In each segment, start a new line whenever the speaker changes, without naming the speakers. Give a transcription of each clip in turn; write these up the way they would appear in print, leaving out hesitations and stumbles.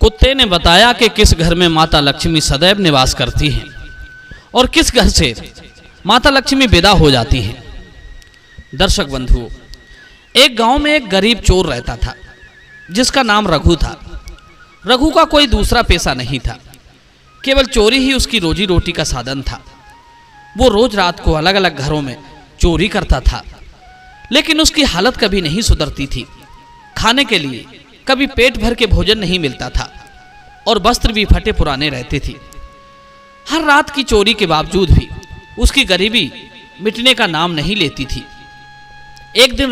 कुत्ते ने बताया कि किस घर में माता लक्ष्मी सदैव निवास करती हैं और किस घर से माता लक्ष्मी विदा हो जाती हैं। दर्शक बंधुओं, एक गांव में एक गरीब चोर रहता था जिसका नाम रघु था। रघु का कोई दूसरा पेशा नहीं था, केवल चोरी ही उसकी रोजी रोटी का साधन था। वो रोज रात को अलग अलग घरों में चोरी करता था, लेकिन उसकी हालत कभी नहीं सुधरती थी। खाने के लिए कभी पेट भर के भोजन नहीं मिलता था और वस्त्र भी फटे पुराने रहते थे। हर रात की चोरी के बावजूद भी उसकी गरीबी मिटने का नाम नहीं लेती थी। एक दिन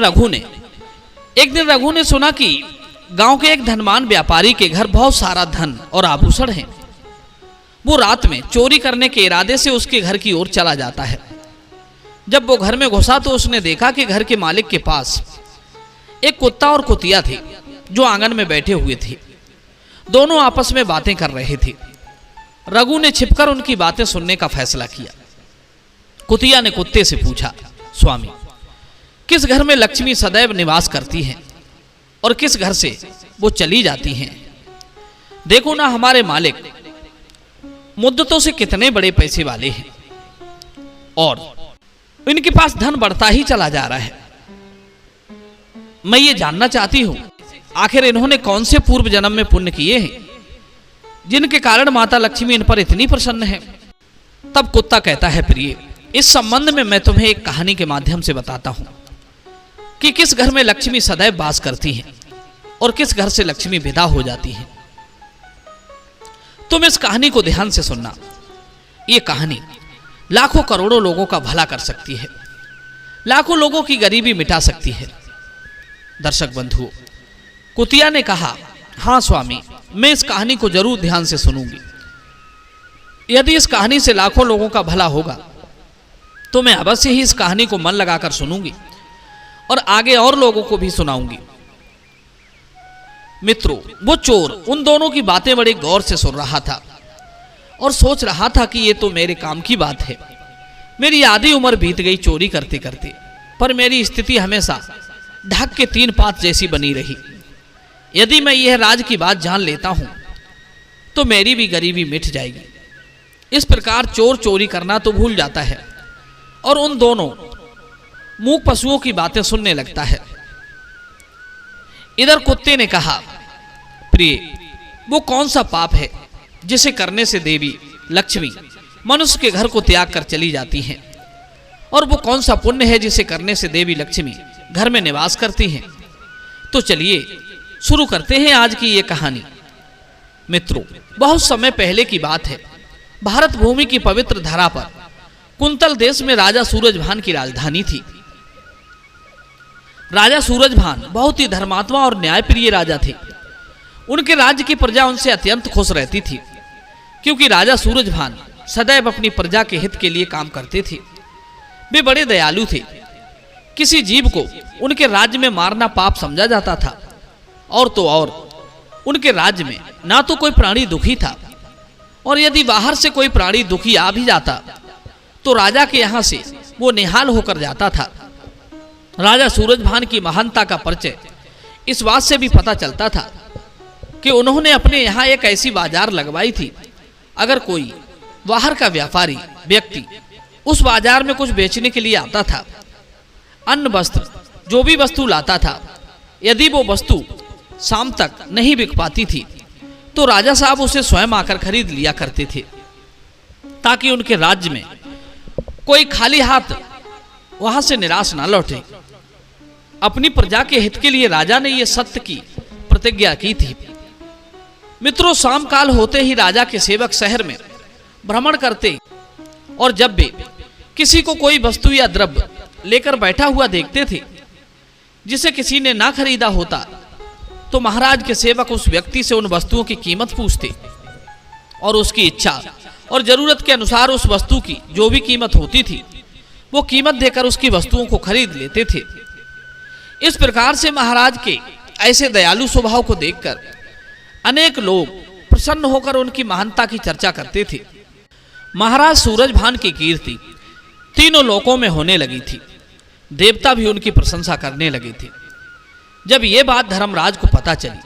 रघु ने सुना कि गांव के एक धनवान व्यापारी के घर बहुत सारा धन और आभूषण है। वो रात में चोरी करने के इरादे से उसके घर की ओर चला जाता है। जब वो घर में घुसा तो उसने देखा कि घर के मालिक के पास एक कुत्ता और कुतिया थे जो आंगन में बैठे हुए थे। दोनों आपस में बातें कर रहे थे। रघु ने छिपकर उनकी बातें सुनने का फैसला किया। कुतिया ने कुत्ते से पूछा, स्वामी, किस घर में लक्ष्मी सदैव निवास करती हैं और किस घर से वो चली जाती हैं? देखो ना, हमारे मालिक मुद्दतों से कितने बड़े पैसे वाले हैं और इनके पास धन बढ़ता ही चला जा रहा है। मैं ये जानना चाहती हूं, आखिर इन्होंने कौन से पूर्व जन्म में पुण्य किए हैं जिनके कारण माता लक्ष्मी इन पर इतनी प्रसन्न है। तब कुत्ता कहता है, प्रिय, इस संबंध में मैं तुम्हें एक कहानी के माध्यम से बताता हूं कि किस घर में लक्ष्मी सदैव वास करती हैं और किस घर से लक्ष्मी विदा हो जाती हैं। तुम इस कहानी को ध्यान से सुनना। ये कहानी लाखों करोड़ों लोगों का भला कर सकती है, लाखों लोगों की गरीबी मिटा सकती है। दर्शक बंधुओं, कुतिया ने कहा, हाँ स्वामी, मैं इस कहानी को जरूर ध्यान से सुनूंगी। यदि इस कहानी से लाखों लोगों का भला होगा तो मैं अवश्य ही इस कहानी को मन लगाकर सुनूंगी और आगे और लोगों को भी सुनाऊंगी। मित्रों, वो चोर उन दोनों की बातें बड़े गौर से सुन रहा था और सोच रहा था कि ये तो मेरे काम की बात है। मेरी आधी उम्र बीत गई चोरी करते करते, पर मेरी स्थिति हमेशा ढक के 3 पात जैसी बनी रही। यदि मैं यह राज की बात जान लेता हूं तो मेरी भी गरीबी मिट जाएगी। इस प्रकार चोर चोरी करना तो भूल जाता है और उन दोनों मूक पशुओं की बातें सुनने लगता है। इधर कुत्ते ने कहा, प्रिय, वो कौन सा पाप है जिसे करने से देवी लक्ष्मी मनुष्य के घर को त्याग कर चली जाती हैं, और वो कौन सा पुण्य है जिसे करने से देवी लक्ष्मी घर में निवास करती हैं। तो चलिए शुरू करते हैं आज की ये कहानी। मित्रों, बहुत समय पहले की बात है। भारत भूमि की पवित्र धरा पर कुंतल देश में राजा सूरजभान की राजधानी थी। राजा सूरजभान बहुत ही धर्मात्मा और न्यायप्रिय राजा थे। उनके राज्य की प्रजा उनसे अत्यंत खुश रहती थी, क्योंकि राजा सूरजभान सदैव अपनी प्रजा के हित के लिए काम करते थे। वे बड़े दयालु थे। किसी जीव को उनके राज्य में मारना पाप समझा जाता था, और तो और उनके राज्य में ना तो कोई प्राणी दुखी था, और यदि बाहर से कोई प्राणी दुखी आ भी जाता तो राजा के यहाँ से वो निहाल होकर जाता था। राजा सूरजभान की महानता का परिचय इस बात से भी पता चलता था कि उन्होंने अपने यहाँ एक ऐसी बाजार लगवाई थी। अगर कोई बाहर का व्यापारी व्यक्ति उस बाजार में कुछ बेचने के लिए आता था, अन्न वस्त्र जो भी वस्तु लाता था, यदि वो वस्तु शाम तक नहीं बिक पाती थी तो राजा साहब उसे स्वयं आकर खरीद लिया करते थे, ताकि उनके राज्य में कोई खाली हाथ वहां से निराश ना लौटे। अपनी प्रजा के हित के लिए राजा ने यह सत्य की प्रतिज्ञा की थी। मित्रों, शाम काल होते ही राजा के सेवक शहर में भ्रमण करते और जब वे किसी को कोई वस्तु या द्रव्य लेकर बैठा हुआ देखते थे जिसे किसी ने ना खरीदा होता, तो महाराज के सेवक उस व्यक्ति से उन वस्तुओं की कीमत पूछते और उसकी इच्छा और जरूरत के अनुसार उस वस्तु की जो भी कीमत होती थी वो कीमत देकर उसकी वस्तुओं को खरीद लेते थे। इस प्रकार से महाराज के ऐसे दयालु स्वभाव को देखकर अनेक लोग प्रसन्न होकर उनकी महानता की चर्चा करते थे। महाराज सूरजभान की कीर्ति तीनों लोकों में होने लगी थी। देवता भी उनकी प्रशंसा करने लगे थे। जब ये बात धर्मराज को पता चली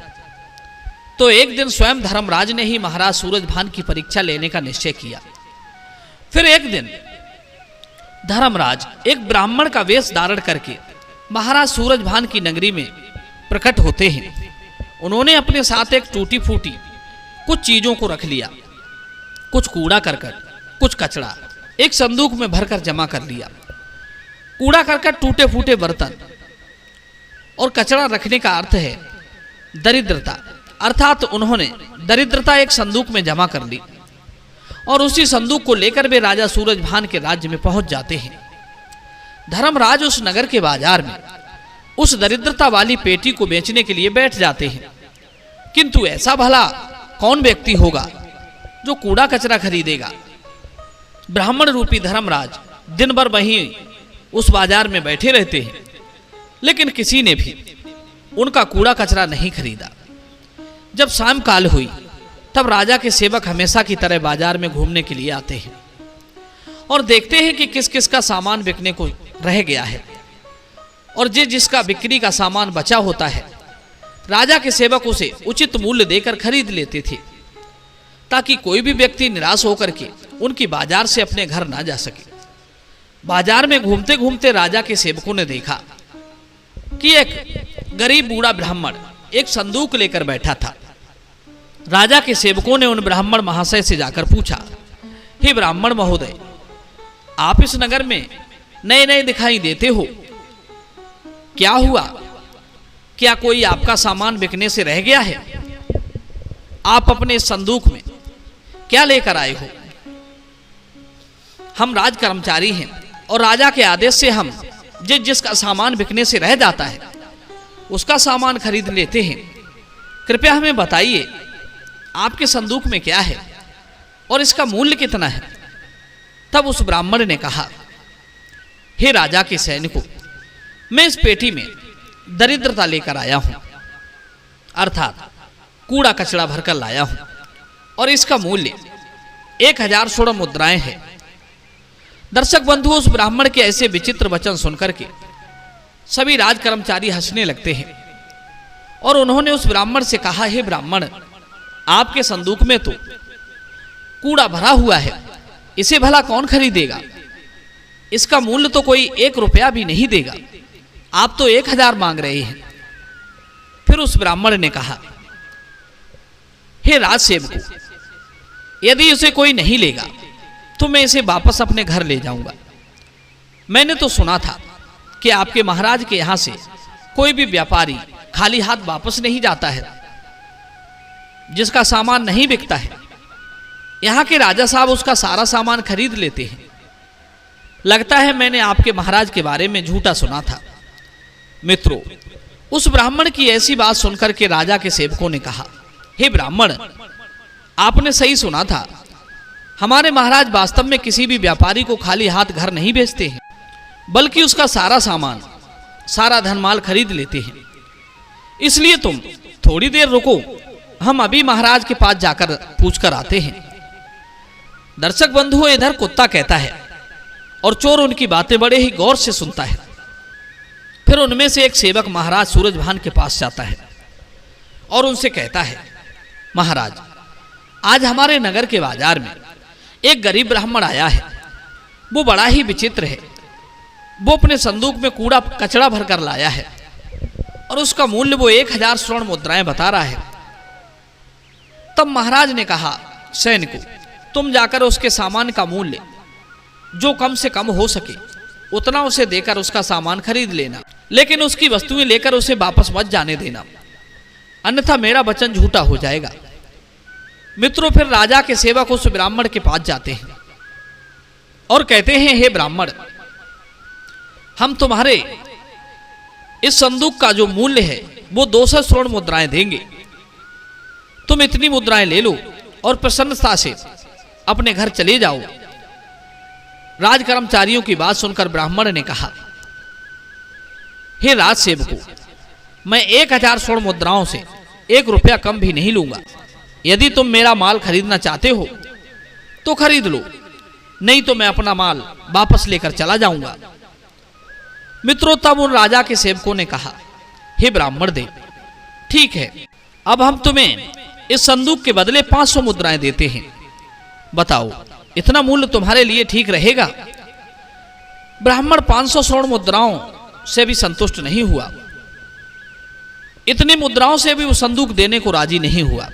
तो एक दिन स्वयं धर्मराज ने ही महाराज सूरजभान की परीक्षा लेने का निश्चय किया। फिर एक दिन धर्मराज एक ब्राह्मण का वेश धारण करके महाराज सूरजभान की नगरी में प्रकट होते हैं। उन्होंने अपने साथ एक टूटी फूटी कुछ चीजों को रख लिया, कुछ कूड़ा करकट, कुछ कचड़ा एक संदूक में भरकर जमा कर लिया। कूड़ा करकट, टूटे फूटे बर्तन और कचड़ा रखने का अर्थ है दरिद्रता, अर्थात उन्होंने दरिद्रता एक संदूक में जमा कर ली और उसी संदूक को लेकर वे राजा सूरजभान के राज्य में पहुंच जाते हैं। धर्मराज उस नगर के बाजार में उस दरिद्रता वाली पेटी को बेचने के लिए बैठ जाते हैं, किंतु ऐसा भला कौन व्यक्ति होगा जो कूड़ा कचरा खरीदेगा। ब्राह्मण रूपी धर्मराज दिन भर वहीं उस बाजार में बैठे रहते हैं, लेकिन किसी ने भी उनका कूड़ा कचरा नहीं खरीदा। जब शाम काल हुई तब राजा के सेवक हमेशा की तरह बाजार में घूमने के लिए आते हैं और देखते हैं कि किस किस का सामान बिकने को रह गया है, और जिसका बिक्री का सामान बचा होता है राजा के सेवक उसे उचित मूल्य देकर खरीद लेते थे, ताकि कोई भी व्यक्ति निराश होकर के उनकी बाजार से अपने घर ना जा सके। बाजार में घूमते घूमते राजा के सेवकों ने देखा कि एक गरीब बूढ़ा ब्राह्मण एक संदूक लेकर बैठा था। राजा के सेवकों ने उन ब्राह्मण महाशय से जाकर पूछा, हे ब्राह्मण महोदय, आप इस नगर में नए नए दिखाई देते हो, क्या हुआ? क्या कोई आपका सामान बिकने से रह गया है? आप अपने संदूक में क्या लेकर आए हो? हम राज कर्मचारी हैं और राजा के आदेश से हम जिसका सामान बिकने से रह जाता है उसका सामान खरीद लेते हैं। कृपया हमें बताइए आपके संदूक में क्या है और इसका मूल्य कितना है? तब उस ब्राह्मण ने कहा, हे राजा के सैनिकों, मैं इस पेटी में दरिद्रता लेकर आया हूं, अर्थात कूड़ा कचड़ा भरकर लाया हूं, और इसका मूल्य 1000 स्वर्ण मुद्राएं है। दर्शक बंधु, उस ब्राह्मण के ऐसे विचित्र वचन सुनकर के सभी राज कर्मचारी हंसने लगते हैं और उन्होंने उस ब्राह्मण से कहा, हे ब्राह्मण, आपके संदूक में तो कूड़ा भरा हुआ है, इसे भला कौन खरीदेगा? इसका मूल्य तो कोई 1 रुपया भी नहीं देगा, आप तो 1000 मांग रहे हैं। फिर उस ब्राह्मण ने कहा, हे राज सेवकों, यदि उसे कोई नहीं लेगा तो मैं इसे वापस अपने घर ले जाऊंगा। मैंने तो सुना था कि आपके महाराज के यहां से कोई भी व्यापारी खाली हाथ वापस नहीं जाता है, जिसका सामान नहीं बिकता है यहां के राजा साहब उसका सारा सामान खरीद लेते हैं। लगता है मैंने आपके महाराज के बारे में झूठा सुना था। मित्रों, उस ब्राह्मण की ऐसी बात सुनकर के राजा के सेवकों ने कहा, हे ब्राह्मण, आपने सही सुना था, हमारे महाराज वास्तव में किसी भी व्यापारी को खाली हाथ घर नहीं भेजते हैं, बल्कि उसका सारा सामान, सारा धनमाल खरीद लेते हैं। इसलिए तुम थोड़ी देर रुको, हम अभी महाराज के पास जाकर पूछकर आते हैं। दर्शक बंधुओं, इधर कुत्ता कहता है और चोर उनकी बातें बड़े ही गौर से सुनता है। फिर उनमें से एक सेवक महाराज सूरजभान के पास जाता है और उनसे कहता है, महाराज, आज हमारे नगर के बाजार में एक गरीब ब्राह्मण आया है, वो बड़ा ही विचित्र है। वो अपने संदूक में कूड़ा कचड़ा भरकर लाया है और उसका मूल्य वो 1000 स्वर्ण मुद्राएं बता रहा है। तब महाराज ने कहा, सैनिकों, तुम जाकर उसके सामान का मूल्य जो कम से कम हो सके उतना उसे देकर उसका सामान खरीद लेना, लेकिन उसकी वस्तुएं लेकर उसे वापस मत जाने देना, अन्यथा मेरा वचन झूठा हो जाएगा। मित्रों, फिर राजा के सेवक उस ब्राह्मण के पास जाते हैं और कहते हैं, हे ब्राह्मण, हम तुम्हारे इस संदूक का जो मूल्य है वो 200 स्वर्ण मुद्राएं देंगे। तुम इतनी मुद्राएं ले लो और प्रसन्नता से अपने घर चले जाओ। राज कर्मचारियों की बात सुनकर ब्राह्मण ने कहा, हे राज सेवकों, मैं 1000 स्वर्ण मुद्राओं से 1 रुपया कम भी नहीं लूंगा। यदि तुम मेरा माल खरीदना चाहते हो तो खरीद लो, नहीं तो मैं अपना माल वापस लेकर चला जाऊंगा। मित्रों, तब उन राजा के सेवकों ने कहा, हे ब्राह्मण देव, ठीक है, अब हम तुम्हें इस संदूक के बदले 500 मुद्राएं देते हैं। बताओ, इतना मूल्य तुम्हारे लिए ठीक रहेगा? ब्राह्मण 500 स्वर्ण मुद्राओं से भी संतुष्ट नहीं हुआ। इतनी मुद्राओं से भी वो संदूक देने को राजी नहीं हुआ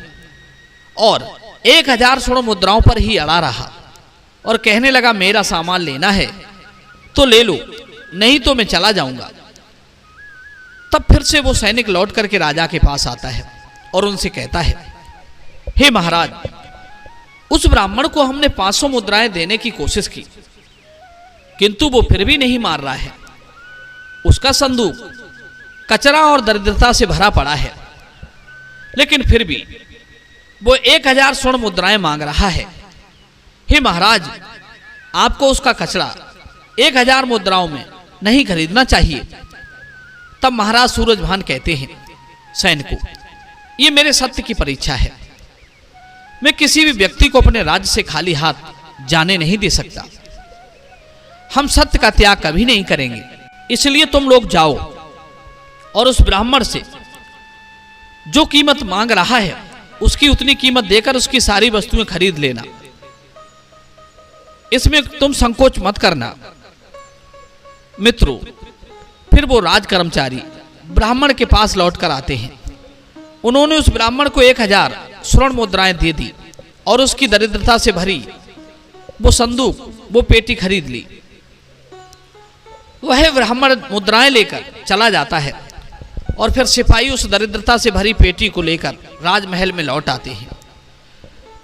और 1000 स्वर्ण मुद्राओं पर ही अड़ा रहा और कहने लगा, मेरा सामान लेना है तो ले लो, नहीं तो मैं चला जाऊंगा। तब फिर से वो सैनिक लौट करके राजा के पास आता है और उनसे कहता है, हे महाराज, उस ब्राह्मण को हमने 500 मुद्राएं देने की कोशिश की, किंतु वो फिर भी नहीं मार रहा है। उसका संदूक कचरा और दरिद्रता से भरा पड़ा है, लेकिन फिर भी वो 1000 स्वर्ण मुद्राएं मांग रहा है। हे महाराज, आपको उसका कचरा 1000 मुद्राओं में नहीं खरीदना चाहिए। तब महाराज सूरजभान कहते हैं सैनिक को, ये मेरे सत्य की परीक्षा है। मैं किसी भी व्यक्ति को अपने राज्य से खाली हाथ जाने नहीं दे सकता। हम सत्य का त्याग कभी नहीं करेंगे। इसलिए तुम लोग जाओ और उस ब्राह्मण से जो कीमत मांग रहा है उसकी उतनी कीमत देकर उसकी सारी वस्तुएं खरीद लेना। इसमें तुम संकोच मत करना। मित्रों, फिर वो राज कर्मचारी ब्राह्मण के पास लौटकर आते हैं। उन्होंने उस ब्राह्मण को 1000 स्वर्ण मुद्राएं दे दी और उसकी दरिद्रता से भरी वो संदूक, वो पेटी खरीद ली। वह ब्राह्मण मुद्राएं लेकर चला जाता है और फिर सिपाही उस दरिद्रता से भरी पेटी को लेकर राजमहल में लौट आते हैं।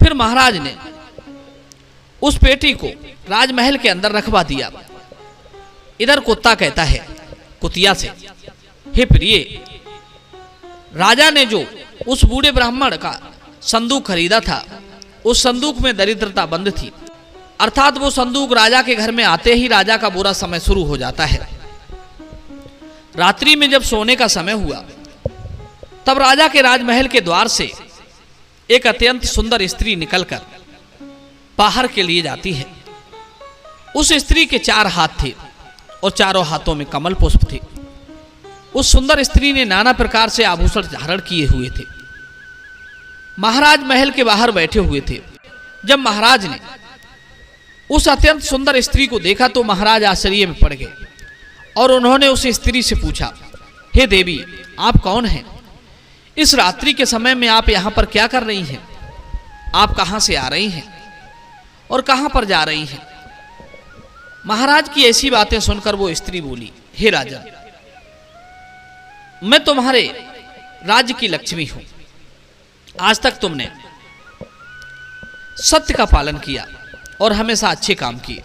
फिर महाराज ने उस पेटी को राजमहल के अंदर रखवा दिया। इधर कुत्ता कहता है कुतिया से, हे प्रिय, राजा ने जो उस बूढ़े ब्राह्मण का संदूक खरीदा था, उस संदूक में दरिद्रता बंद थी। अर्थात वो संदूक राजा के घर में आते ही राजा का बुरा समय शुरू हो जाता है। रात्रि में जब सोने का समय हुआ, तब राजा के राजमहल के द्वार से एक अत्यंत सुंदर स्त्री निकलकर बाहर के लिए जाती है। उस स्त्री के 4 हाथ थे और चारों हाथों में कमल पुष्प थे। उस सुंदर स्त्री ने नाना प्रकार से आभूषण धारण किए हुए थे। महाराज महल के बाहर बैठे हुए थे। जब महाराज ने उस अत्यंत सुंदर स्त्री को देखा तो महाराज आश्चर्य में पड़ गए और उन्होंने उस स्त्री से पूछा, हे देवी, आप कौन हैं? इस रात्रि के समय में आप यहाँ पर क्या कर रही हैं? आप कहाँ से आ रही हैं और कहाँ पर जा रही हैं? महाराज की ऐसी बातें सुनकर वो स्त्री बोली, हे राजन, मैं तुम्हारे राज्य की लक्ष्मी हूं। आज तक तुमने सत्य का पालन किया और हमेशा अच्छे काम किए।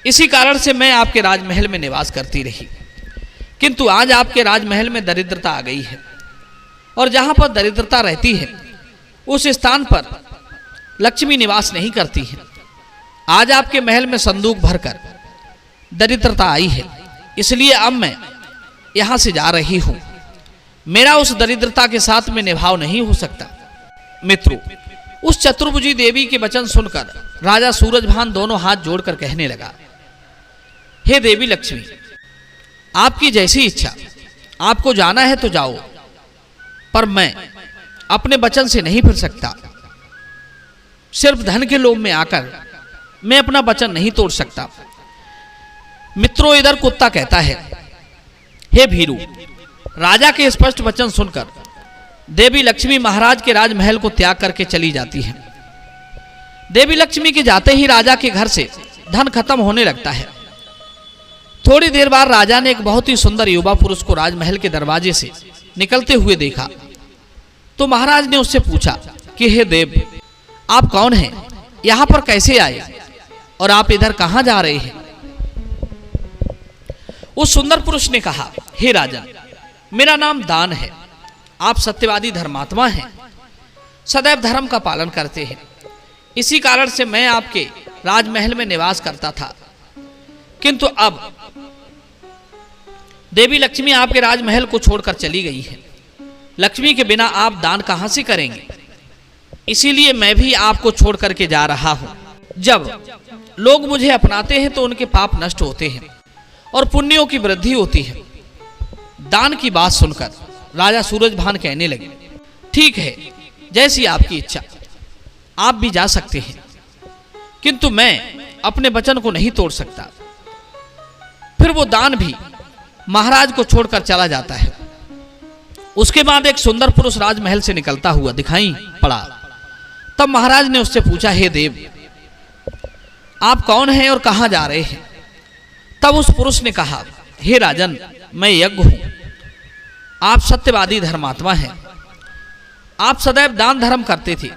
इसी कारण से मैं आपके राजमहल में निवास करती रही, किंतु आज आपके राजमहल में दरिद्रता आ गई है और जहां पर दरिद्रता रहती है उस स्थान पर लक्ष्मी निवास नहीं करती है। आज आपके महल में संदूक भरकर दरिद्रता आई है, इसलिए अब मैं यहां से जा रही हूं। मेरा उस दरिद्रता के साथ में निभाव नहीं हो सकता। मित्रों, उस चतुर्भुजी देवी के वचन सुनकर राजा सूरजभान दोनों हाथ जोड़कर कहने लगा, हे देवी लक्ष्मी, आपकी जैसी इच्छा, आपको जाना है तो जाओ, पर मैं अपने वचन से नहीं फिर सकता। सिर्फ धन के लोभ में आकर मैं अपना वचन नहीं तोड़ सकता। मित्रों, इधर कुत्ता कहता है, हे भीरू, राजा के स्पष्ट वचन सुनकर देवी लक्ष्मी महाराज के राजमहल को त्याग करके चली जाती है। देवी लक्ष्मी के जाते ही राजा के घर से धन खत्म होने लगता है। थोड़ी देर बाद राजा ने एक बहुत ही सुंदर युवा पुरुष को राजमहल के दरवाजे से निकलते हुए देखा तो महाराज ने उससे पूछा कि हे देव, आप कौन हैं? यहां पर कैसे आए और आप इधर कहां जा रहे हैं? उस सुंदर पुरुष ने कहा, हे राजा, मेरा नाम दान है। आप सत्यवादी धर्मात्मा हैं, सदैव धर्म का पालन करते हैं। इसी कारण से मैं आपके राजमहल में निवास करता था, किंतु अब देवी लक्ष्मी आपके राजमहल को छोड़कर चली गई है। लक्ष्मी के बिना आप दान कहां से करेंगे? इसीलिए मैं भी आपको छोड़ करके जा रहा हूं। जब लोग मुझे अपनाते हैं तो उनके पाप नष्ट होते हैं और पुण्यों की वृद्धि होती है। दान की बात सुनकर राजा सूरजभान कहने लगे, ठीक है, जैसी आपकी इच्छा, आप भी जा सकते हैं, किंतु मैं अपने वचन को नहीं तोड़ सकता। फिर वो दान भी महाराज को छोड़कर चला जाता है। उसके बाद एक सुंदर पुरुष राजमहल से निकलता हुआ दिखाई पड़ा। तब महाराज ने उससे पूछा, हे देव, आप कौन हैं और कहां जा रहे हैं? तब उस पुरुष ने कहा, हे राजन, मैं यज्ञ हूं, आप सत्यवादी धर्मात्मा हैं, आप सदैव दान धर्म करते थे,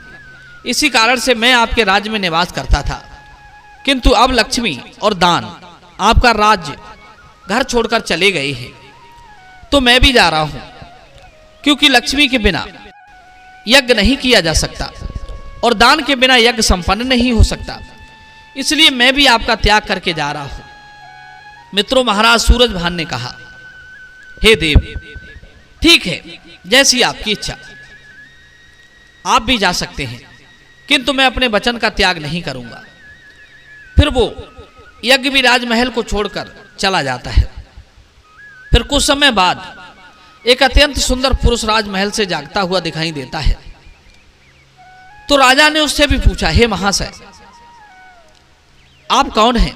इसी कारण से मैं आपके राज्य में निवास करता था, किंतु अब लक्ष्मी और दान आपका राज्य घर छोड़कर चले गए हैं, तो मैं भी जा रहा हूं, क्योंकि लक्ष्मी के बिना यज्ञ नहीं किया जा सकता और दान के बिना यज्ञ संपन्न नहीं हो सकता, इसलिए मैं भी आपका त्याग करके जा रहा हूं। मित्रों, महाराज सूरजभान ने कहा, हे देव, ठीक है, जैसी आपकी इच्छा, आप भी जा सकते हैं, किंतु मैं अपने वचन का त्याग नहीं करूंगा। फिर वो यज्ञ भी राजमहल को छोड़कर चला जाता है। फिर कुछ समय बाद एक अत्यंत सुंदर पुरुष राजमहल से जागता हुआ दिखाई देता है। तो राजा ने उससे भी पूछा, हे महाशय, आप कौन हैं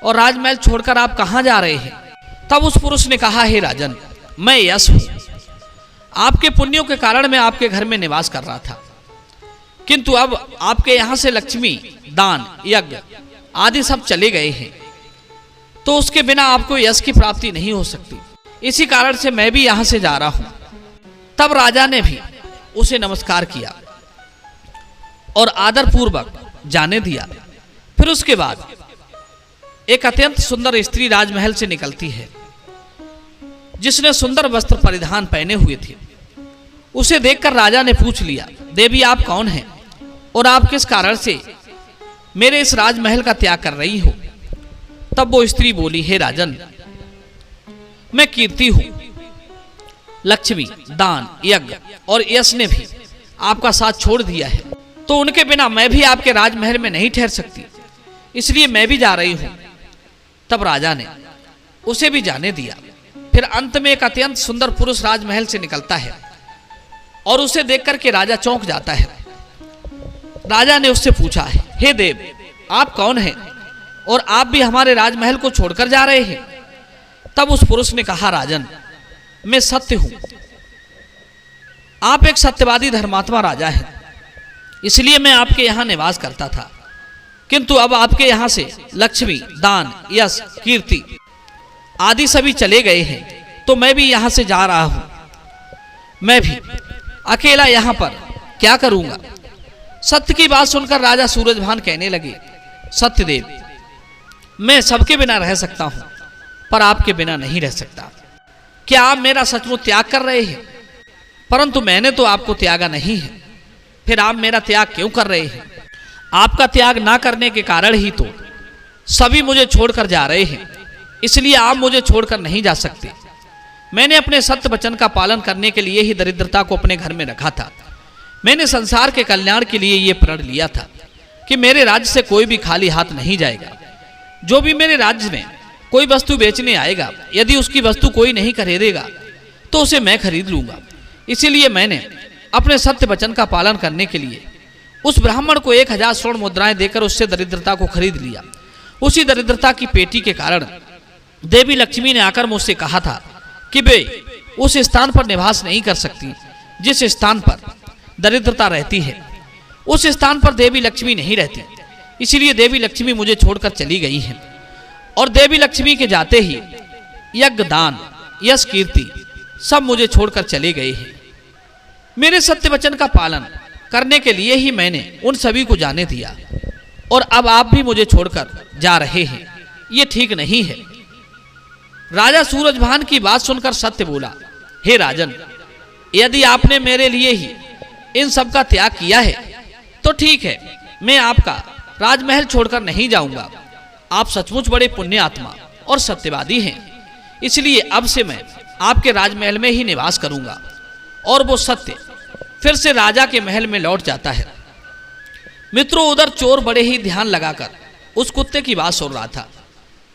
और राजमहल छोड़कर आप कहां जा रहे हैं? तब उस पुरुष ने कहा, हे राजन, मैं यश हूं, आपके पुण्यों के कारण मैं आपके घर में निवास कर रहा था, किंतु अब आपके यहां से लक्ष्मी, दान, यज्ञ आदि सब चले गए हैं, तो उसके बिना आपको यश की प्राप्ति नहीं हो सकती, इसी कारण से मैं भी यहां से जा रहा हूं। तब राजा ने भी उसे नमस्कार किया और आदर पूर्वक जाने दिया। फिर उसके बाद एक अत्यंत सुंदर स्त्री राजमहल से निकलती है, जिसने सुंदर वस्त्र परिधान पहने हुए थे। उसे देखकर राजा ने पूछ लिया, देवी, आप कौन हैं और आप किस कारण से मेरे इस राजमहल का त्याग कर रही हो? तब वो स्त्री बोली, हे राजन, मैं कीर्ति हूं, लक्ष्मी, दान, यज्ञ और यश ने भी आपका साथ छोड़ दिया है, तो उनके बिना मैं भी आपके राजमहल में नहीं ठहर सकती, इसलिए मैं भी जा रही हूं। तब राजा ने उसे भी जाने दिया। फिर अंत में एक अत्यंत सुंदर पुरुष राजमहल से निकलता है और उसे देखकर के राजा चौंक जाता है। राजा ने उससे पूछा, हे देव, आप कौन हैं और आप भी हमारे राजमहल को छोड़कर जा रहे हैं? तब उस पुरुष ने कहा, राजन, मैं सत्य हूं, आप एक सत्यवादी धर्मात्मा राजा हैं, इसलिए मैं आपके यहां निवास करता था, किंतु अब आपके यहां से लक्ष्मी, दान, यश, कीर्ति आदि सभी चले गए हैं, तो मैं भी यहां से जा रहा हूं। मैं भी अकेला यहां पर क्या करूंगा? सत्य की बात सुनकर राजा सूरजभान कहने लगे, सत्यदेव, मैं सबके बिना रह सकता हूं, पर आपके बिना नहीं रह सकता। क्या आप मेरा सचमुच त्याग कर रहे हैं? परंतु मैंने तो आपको त्यागा नहीं है, फिर आप मेरा त्याग क्यों कर रहे हैं? आपका त्याग ना करने के कारण ही तो सभी मुझे छोड़कर जा रहे हैं, इसलिए आप मुझे छोड़कर नहीं जा सकते। मैंने अपने सत्य वचन का पालन करने के लिए ही दरिद्रता को अपने घर में रखा था। मैंने संसार के कल्याण के लिए ये प्रण लिया था कि मेरे राज्य से कोई भी खाली हाथ नहीं जाएगा। जो भी मेरे राज्य में कोई वस्तु बेचने आएगा, यदि उसकी वस्तु कोई नहीं खरीदेगा तो उसे मैं खरीद लूंगा। इसीलिए मैंने अपने सत्य वचन का पालन करने के लिए उस ब्राह्मण को 1000 स्वर्ण मुद्राएं देकर उससे दरिद्रता को खरीद लिया। उसी दरिद्रता की पेटी के कारण देवी लक्ष्मी ने आकर मुझसे कहा था कि वे उस स्थान पर निवास नहीं कर सकती जिस स्थान पर दरिद्रता रहती है। उस स्थान पर देवी लक्ष्मी नहीं रहती, इसीलिए देवी लक्ष्मी मुझे छोड़कर चली गई है। और देवी लक्ष्मी के जाते ही यज्ञ, दान, यश, कीर्ति सब मुझे छोड़कर चले गए हैं। मेरे सत्य वचन का पालन करने के लिए ही मैंने उन सभी को जाने दिया, और अब आप भी मुझे छोड़कर जा रहे हैं, ये ठीक नहीं है। राजा सूरजभान की बात सुनकर सत्य बोला, हे राजन, यदि आपने मेरे लिए ही इन सब का त्याग किया है तो ठीक है, मैं आपका राजमहल छोड़कर नहीं जाऊंगा। आप सचमुच बड़े पुण्य आत्मा और सत्यवादी हैं, इसलिए अब से मैं आपके राजमहल में ही निवास करूंगा। और वो सत्य फिर से राजा के महल में लौट जाता है। मित्रों, उधर चोर बड़े ही ध्यान लगाकर उस कुत्ते की बात सुन रहा था।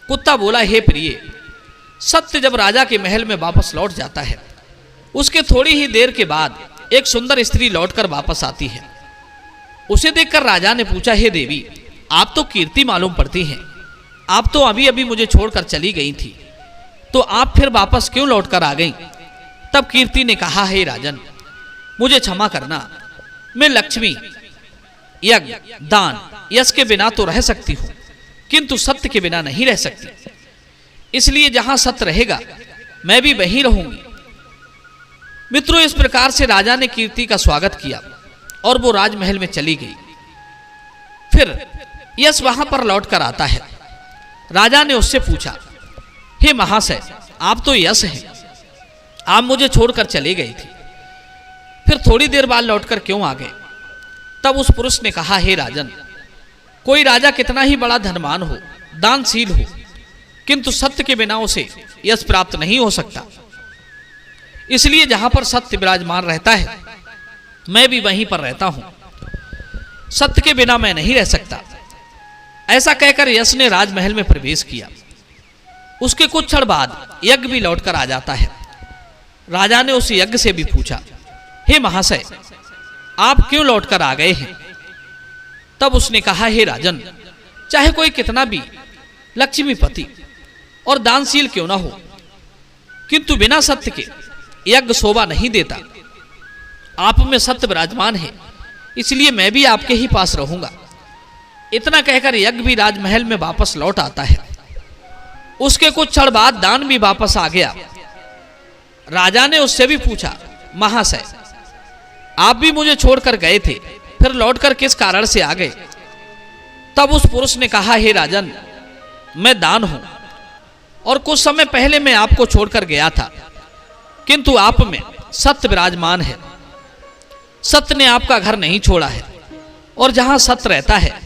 कुत्ता बोला, हे प्रिय, सत्य जब राजा के महल में वापस लौट जाता है, उसके थोड़ी ही देर के बाद एक सुंदर स्त्री लौटकर वापस आती है। उसे देखकर राजा ने पूछा, हे देवी, आप तो कीर्ति मालूम पड़ती हैं, आप तो अभी अभी मुझे छोड़कर चली गई थी, तो आप फिर वापस क्यों लौटकर आ गई? तब कीर्ति ने कहा, हे राजन, मुझे क्षमा करना, मैं लक्ष्मी, यज्ञ, दान, यश के बिना तो रह सकती हूं, किंतु सत्य के बिना नहीं रह सकती। इसलिए जहां सत्य रहेगा मैं भी वहीं रहूंगी। मित्रों, इस प्रकार से राजा ने कीर्ति का स्वागत किया और वो राजमहल में चली गई। फिर यश वहां पर लौटकर आता है। राजा ने उससे पूछा, हे महाशय, आप तो यश हैं, आप मुझे छोड़कर चले गई थी, फिर थोड़ी देर बाद लौटकर क्यों आ गए? तब उस पुरुष ने कहा, हे राजन, कोई राजा कितना ही बड़ा धनवान हो, दानशील हो, किंतु सत्य के बिना उसे यश प्राप्त नहीं हो सकता। इसलिए जहां पर सत्य विराजमान रहता है मैं भी वहीं पर रहता हूं, सत्य के बिना मैं नहीं रह सकता। ऐसा कहकर यश ने राजमहल में प्रवेश किया। उसके कुछ क्षण बाद यज्ञ भी लौटकर आ जाता है। राजा ने उस यज्ञ से भी पूछा, हे महाशय, आप क्यों लौटकर आ गए हैं? तब उसने कहा, हे राजन, चाहे कोई कितना भी लक्ष्मीपति और दानशील क्यों ना हो, किंतु बिना सत्य के यज्ञ शोभा नहीं देता। आप में सत्य विराजमान है, इसलिए मैं भी आपके ही पास रहूंगा। इतना कहकर यज्ञ भी राजमहल में वापस लौट आता है। उसके कुछ क्षण बाद दान भी वापस आ गया। राजा ने उससे भी पूछा, महाशय, आप भी मुझे छोड़कर गए थे, फिर लौटकर किस कारण से आ गए? तब उस पुरुष ने कहा, हे राजन, मैं दान हूं और कुछ समय पहले मैं आपको छोड़कर गया था, किंतु आप में सत्य विराजमान है। सत्य ने आपका घर नहीं छोड़ा है और जहां सत्य रहता है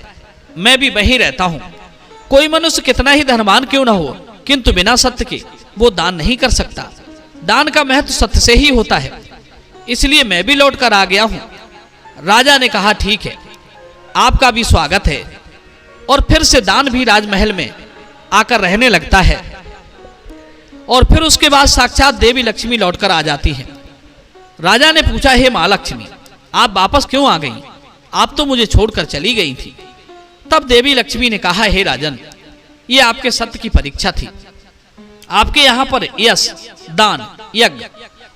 मैं भी वहीं रहता हूं। कोई मनुष्य कितना ही धनवान क्यों ना हो, किंतु बिना सत्य के वो दान नहीं कर सकता। दान का महत्व सत्य से ही होता है, इसलिए मैं भी लौट कर आ गया हूं। राजा ने कहा, ठीक है, आपका भी स्वागत है। और फिर से दान भी राजमहल में आकर रहने लगता है। और फिर उसके बाद साक्षात देवी लक्ष्मी लौटकर आ जाती है। राजा ने पूछा, हे मां लक्ष्मी, आप वापस क्यों आ गई? आप तो मुझे छोड़कर चली गई थी। तब देवी लक्ष्मी ने कहा, हे राजन, ये आपके सत्य की परीक्षा थी। आपके यहाँ पर यश, दान, यज्ञ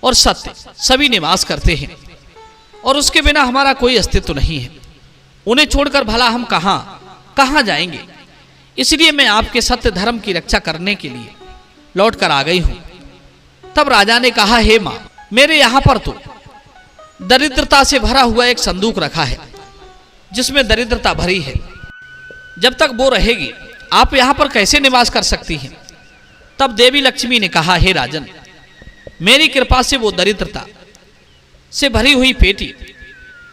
और सत्य सभी निवास करते हैं और उसके बिना हमारा कोई अस्तित्व नहीं है। उन्हें छोड़कर भला हम कहां जाएंगे? इसलिए मैं आपके सत्य धर्म की रक्षा करने के लिए लौट कर आ गई हूं। तब राजा ने कहा, हे मां, मेरे यहां पर तो दरिद्रता से भरा हुआ एक संदूक रखा है जिसमें दरिद्रता भरी है। जब तक वो रहेगी आप यहां पर कैसे निवास कर सकती हैं? तब देवी लक्ष्मी ने कहा, हे राजन, मेरी कृपा से वो दरिद्रता से भरी हुई पेटी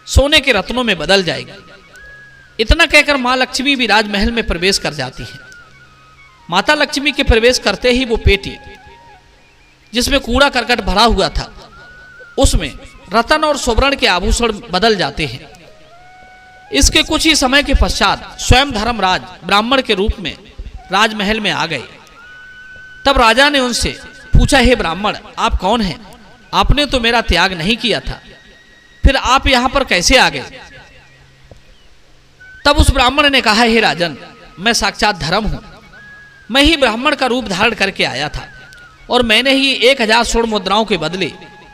सोने के रत्नों में बदल जाएगी। इतना कहकर मां लक्ष्मी भी राजमहल में प्रवेश कर जाती है। माता लक्ष्मी के प्रवेश करते ही वो पेटी जिसमें कूड़ा करकट भरा हुआ था, उसमें रतन और स्वर्ण के आभूषण बदल जाते हैं। इसके कुछ ही समय के पश्चात स्वयं धर्मराज ब्राह्मण के रूप में राजमहल में आ गए। तब राजा ने उनसे पूछा, हे ब्राह्मण, आप कौन हैं? आपने तो मेरा त्याग नहीं किया था, फिर आप यहां पर कैसे आ गए? तब उस ब्राह्मण ने कहा, हे राजन, मैं साक्षात धर्म हूं। मैं ही ब्राह्मण का रूप धारण करके आया था और मैंने ही 1000 स्वर्ण मुद्राओं के बदले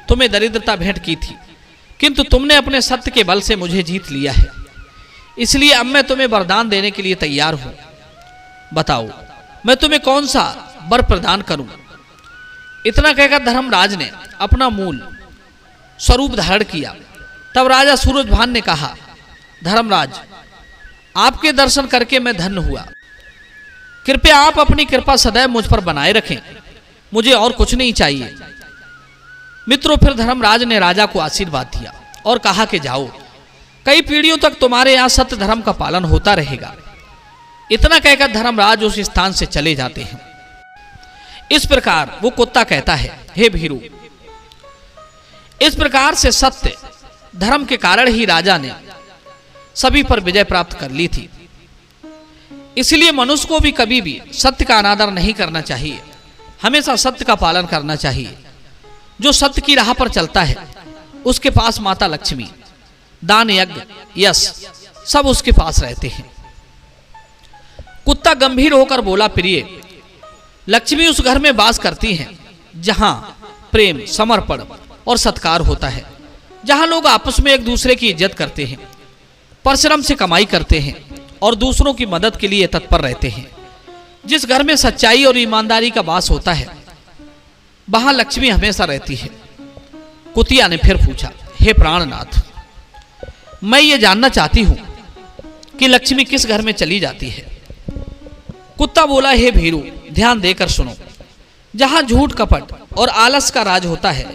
तुम्हें दरिद्रता भेंट की थी, किंतु तुमने अपने सत्य के बल से मुझे जीत लिया है। इसलिए अब मैं तुम्हें वरदान देने के लिए तैयार हूं। बताओ, मैं तुम्हें कौन सा वर प्रदान करूं? इतना कहकर धर्मराज ने अपना मूल स्वरूप धारण किया। तब राजा सूरजभान ने कहा, धर्मराज, आपके दर्शन करके मैं धन्य हुआ। कृपया आप अपनी कृपा सदैव मुझ पर बनाए रखें, मुझे और कुछ नहीं चाहिए। मित्रों, फिर धर्मराज ने राजा को आशीर्वाद दिया और कहा कि जाओ, कई पीढ़ियों तक तुम्हारे यहाँ सत्य धर्म का पालन होता रहेगा। इतना कहकर धर्मराज उस स्थान से चले जाते हैं। इस प्रकार वो कुत्ता कहता है, हे भीरू, इस प्रकार से सत्य धर्म के कारण ही राजा ने सभी पर विजय प्राप्त कर ली थी। इसलिए मनुष्य को भी कभी भी सत्य का अनादर नहीं करना चाहिए, हमेशा सत्य का पालन करना चाहिए। जो सत्य की राह पर चलता है उसके पास माता लक्ष्मी, दान यज्ञ यश सब उसके पास रहते हैं। कुत्ता गंभीर होकर बोला, प्रिय, लक्ष्मी उस घर में वास करती हैं जहां प्रेम, समर्पण और सत्कार होता है, जहां लोग आपस में एक दूसरे की इज्जत करते हैं, परिश्रम से कमाई करते हैं और दूसरों की मदद के लिए तत्पर रहते हैं। जिस घर में सच्चाई और ईमानदारी का वास होता है वहां लक्ष्मी हमेशा रहती है। कुतिया ने फिर पूछा, हे प्राणनाथ, मैं ये जानना चाहती हूं कि लक्ष्मी किस घर में चली जाती है। कुत्ता बोला, हे भीरू, ध्यान देकर सुनो। जहां झूठ, कपट और आलस का राज होता है,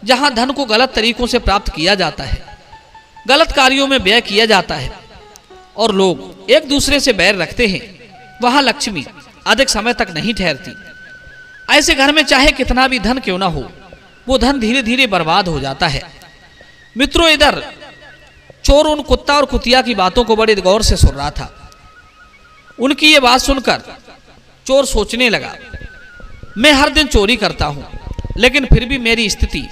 जहां धन को गलत तरीकों से प्राप्त किया जाता है, गलत कार्यों में व्यय किया जाता है और लोग एक दूसरे से बैर रखते हैं, वहां लक्ष्मी अधिक समय तक नहीं ठहरती। ऐसे घर में चाहे कितना भी धन क्यों ना हो, वो धन धीरे धीरे बर्बाद हो जाता है। मित्रों, इधर चोर उन कुत्ता और कुतिया की बातों को बड़े गौर से सुन रहा था। उनकी ये बात सुनकर चोर सोचने लगा, मैं हर दिन चोरी करता हूं, लेकिन फिर भी मेरी स्थिति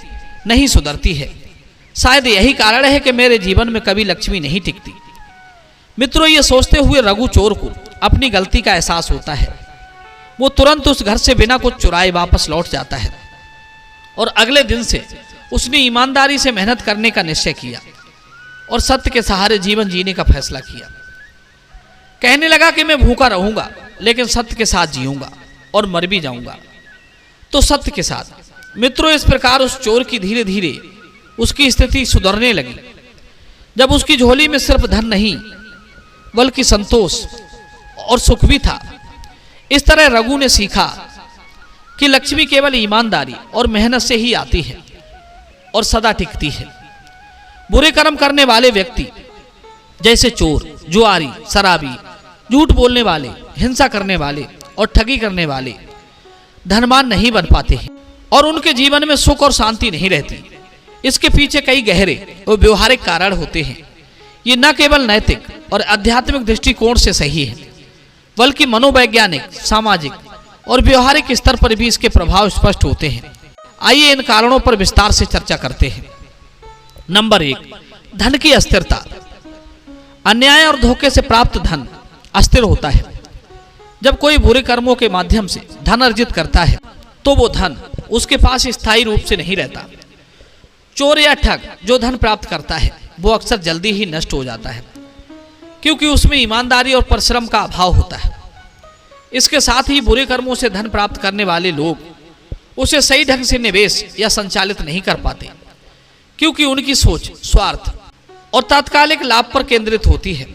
नहीं सुधरती है। शायद यही कारण है कि मेरे जीवन में कभी लक्ष्मी नहीं टिकती। मित्रों, ये सोचते हुए रघु चोर को अपनी गलती का एहसास होता है। वो तुरंत उस घर से बिना कुछ चुराए वापस लौट जाता है और अगले दिन से उसने ईमानदारी से मेहनत करने का निश्चय किया और सत्य के सहारे जीवन जीने का फैसला किया। कहने लगा कि मैं भूखा रहूंगा, लेकिन सत्य के साथ जीऊंगा और मर भी जाऊंगा तो सत्य के साथ। मित्रों, इस प्रकार उस चोर की धीरे धीरे उसकी स्थिति सुधरने लगी। जब उसकी झोली में सिर्फ धन नहीं बल्कि संतोष और सुख भी था। इस तरह रघु ने सीखा कि लक्ष्मी केवल ईमानदारी और मेहनत से ही आती है और सदा टिकती है। बुरे कर्म करने वाले व्यक्ति जैसे चोर, जुआरी, शराबी, झूठ बोलने वाले, हिंसा करने वाले और ठगी करने वाले धनवान नहीं बन पाते हैं और उनके जीवन में सुख और शांति नहीं रहती। इसके पीछे कई गहरे और व्यवहारिक कारण होते हैं। ये न केवल नैतिक और आध्यात्मिक दृष्टिकोण से सही है, बल्कि मनोवैज्ञानिक, सामाजिक और व्यवहारिक स्तर पर भी इसके प्रभाव स्पष्ट होते हैं। आइए इन कारणों पर विस्तार से चर्चा करते हैं। नंबर 1, धन की अस्थिरता। अन्याय और धोखे से प्राप्त धन अस्थिर होता है। जब कोई बुरे कर्मों के माध्यम से धन अर्जित करता है तो वो धन उसके पास स्थायी रूप से नहीं रहता। चोर या ठग जो धन प्राप्त करता है वो अक्सर जल्दी ही नष्ट हो जाता है, क्योंकि उसमें ईमानदारी और परिश्रम का अभाव होता है। इसके साथ ही बुरे कर्मों से धन प्राप्त करने वाले लोग उसे सही ढंग से निवेश या संचालित नहीं कर पाते, क्योंकि उनकी सोच स्वार्थ और तात्कालिक लाभ पर केंद्रित होती है,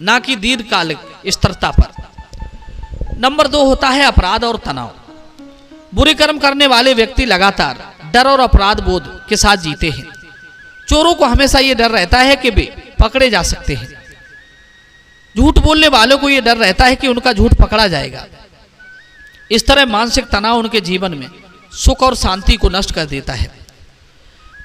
ना कि दीर्घकालिक स्थिरता पर। नंबर 2 होता है अपराध और तनाव। बुरे कर्म करने वाले व्यक्ति लगातार डर और अपराध बोध के साथ जीते हैं। चोरों को हमेशा ये डर रहता है कि वे पकड़े जा सकते हैं। झूठ बोलने वालों को यह डर रहता है कि उनका झूठ पकड़ा जाएगा। इस तरह मानसिक तनाव उनके जीवन में सुख और शांति को नष्ट कर देता है।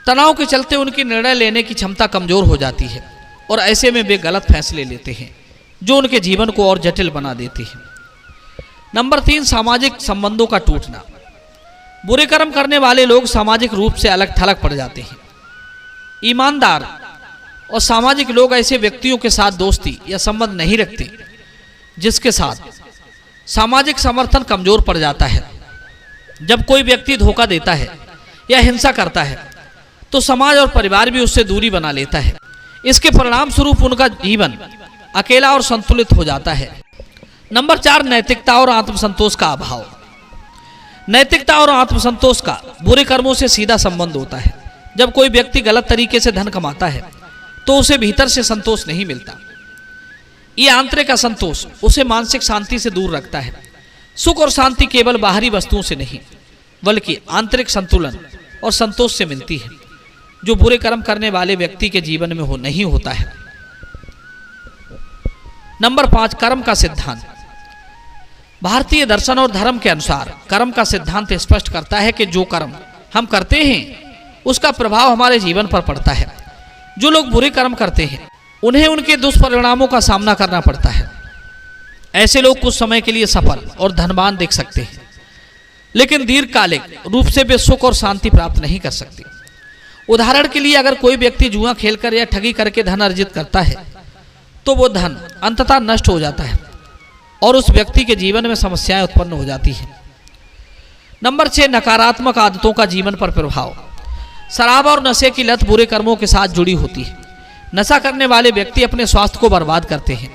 तनाव के चलते उनकी निर्णय लेने की क्षमता कमजोर हो जाती है और ऐसे में वे गलत फैसले लेते हैं जो उनके जीवन को और जटिल बना देते हैं। नंबर 3, सामाजिक संबंधों का टूटना। बुरे कर्म करने वाले लोग सामाजिक रूप से अलग थलग पड़ जाते हैं। ईमानदार और सामाजिक लोग ऐसे व्यक्तियों के साथ दोस्ती या संबंध नहीं रखते जिसके साथ सामाजिक समर्थन कमजोर पड़ जाता है। जब कोई व्यक्ति धोखा देता है या हिंसा करता है तो समाज और परिवार भी उससे दूरी बना लेता है। इसके परिणाम स्वरूप उनका जीवन अकेला और संतुलित हो जाता है। नंबर 4, नैतिकता और आत्मसंतोष का अभाव। नैतिकता और आत्मसंतोष का बुरे कर्मों से सीधा संबंध होता है। जब कोई व्यक्ति गलत तरीके से धन कमाता है तो उसे भीतर से संतोष नहीं मिलता। ये आंतरिक असंतोष उसे मानसिक शांति से दूर रखता है। सुख और शांति केवल बाहरी वस्तुओं से नहीं बल्कि आंतरिक संतुलन और संतोष से मिलती है, जो बुरे कर्म करने वाले व्यक्ति के जीवन में नहीं होता है। नंबर 5, कर्म का सिद्धांत। भारतीय दर्शन और धर्म के अनुसार कर्म का सिद्धांत स्पष्ट करता है कि जो कर्म हम करते हैं उसका प्रभाव हमारे जीवन पर पड़ता है। जो लोग बुरे कर्म करते हैं उन्हें उनके दुष्परिणामों का सामना करना पड़ता है। ऐसे लोग कुछ समय के लिए सफल और धनवान दिख सकते हैं, लेकिन दीर्घकालिक रूप से वे सुख और शांति प्राप्त नहीं कर सकते। उदाहरण के लिए अगर कोई व्यक्ति जुआ खेलकर या ठगी करके धन अर्जित करता है तो वो धन अंततः नष्ट हो जाता है और उस व्यक्ति के जीवन में समस्याएं उत्पन्न हो जाती हैं। नंबर 6, नकारात्मक आदतों का जीवन पर प्रभाव। शराब और नशे की लत बुरे कर्मों के साथ जुड़ी होती है। नशा करने वाले व्यक्ति अपने स्वास्थ्य को बर्बाद करते हैं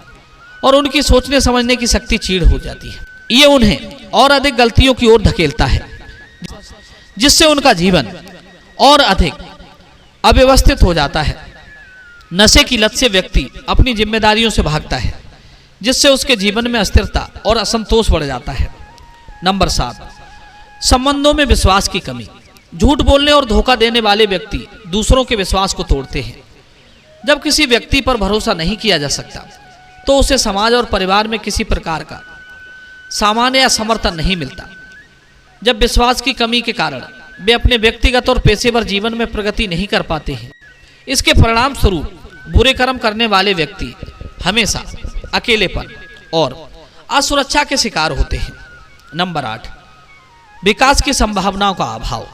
और उनकी सोचने समझने की शक्ति क्षीण हो जाती है। ये उन्हें और अधिक गलतियों की ओर धकेलता है, जिससे उनका जीवन और अधिक अव्यवस्थित हो जाता है। नशे की लत से व्यक्ति अपनी जिम्मेदारियों से भागता है, जिससे उसके जीवन में अस्थिरता और असंतोष बढ़ जाता है। नंबर 7, संबंधों में विश्वास की कमी। झूठ बोलने और धोखा देने वाले व्यक्ति दूसरों के विश्वास को तोड़ते हैं। जब किसी व्यक्ति पर भरोसा नहीं किया जा सकता तो उसे समाज और परिवार में किसी प्रकार का सामान्य या समर्थन नहीं मिलता। जब विश्वास की कमी के कारण वे अपने व्यक्तिगत और पेशेवर जीवन में प्रगति नहीं कर पाते हैं, इसके परिणाम स्वरूप बुरे कर्म करने वाले व्यक्ति हमेशा अकेलेपन और असुरक्षा के शिकार होते हैं। नंबर 8, विकास की संभावनाओं का अभाव।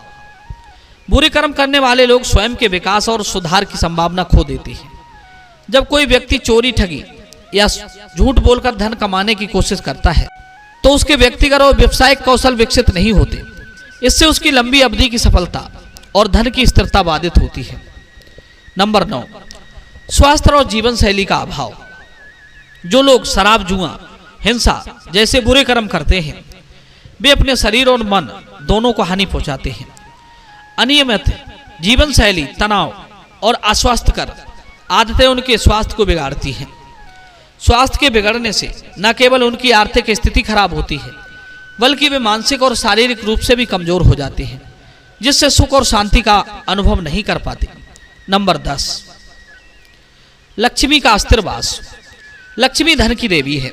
बुरे कर्म करने वाले लोग स्वयं के विकास और सुधार की संभावना खो देते हैं। जब कोई व्यक्ति चोरी, ठगी या झूठ बोलकर धन कमाने की कोशिश करता है तो उसके व्यक्तिगत और व्यवसायिक कौशल विकसित नहीं होते। इससे उसकी लंबी अवधि की सफलता और धन की स्थिरता बाधित होती है। नंबर 9, स्वास्थ्य और जीवन शैली का अभाव। जो लोग शराब, जुआ, हिंसा जैसे बुरे कर्म करते हैं वे अपने शरीर और मन दोनों को हानि पहुंचाते हैं। अनियमित जीवन शैली, तनाव और अस्वास्थ्यकर आदतें उनके स्वास्थ्य को बिगाड़ती हैं। स्वास्थ्य के बिगड़ने से न केवल उनकी आर्थिक स्थिति खराब होती है बल्कि वे मानसिक और शारीरिक रूप से भी कमजोर हो जाते हैं, जिससे सुख और शांति का अनुभव नहीं कर पाते। नंबर 10, लक्ष्मी का अस्थिर वास। लक्ष्मी धन की देवी है।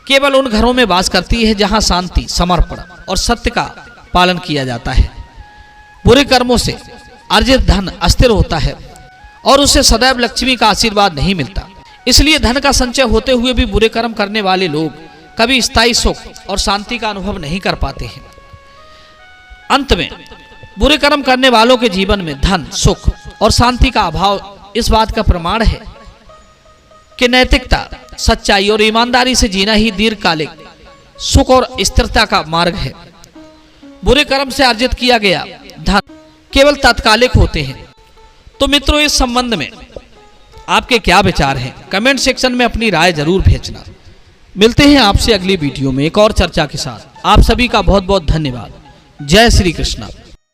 केवल उन घरों में वास करती है जहां शांति, समर्पण और सत्य का पालन किया जाता है। बुरे कर्मों से अर्जित धन अस्थिर होता है और उसे सदैव लक्ष्मी का आशीर्वाद नहीं मिलता। इसलिए धन का संचय होते हुए भी बुरे कर्म करने वाले लोग कभी स्थायी सुख और शांति का अनुभव नहीं कर पाते हैं। अंत में बुरे कर्म करने वालों के जीवन में धन, सुख और शांति का अभाव इस बात का प्रमाण है कि नैतिकता, सच्चाई और ईमानदारी से जीना ही दीर्घकालिक सुख और स्थिरता का मार्ग है। बुरे कर्म से अर्जित किया गया धन केवल तात्कालिक होते हैं। तो मित्रों, इस संबंध में आपके क्या विचार हैं? कमेंट सेक्शन में अपनी राय जरूर भेजना। मिलते हैं आपसे अगली वीडियो में एक और चर्चा के साथ। आप सभी का बहुत बहुत धन्यवाद। जय श्री कृष्ण।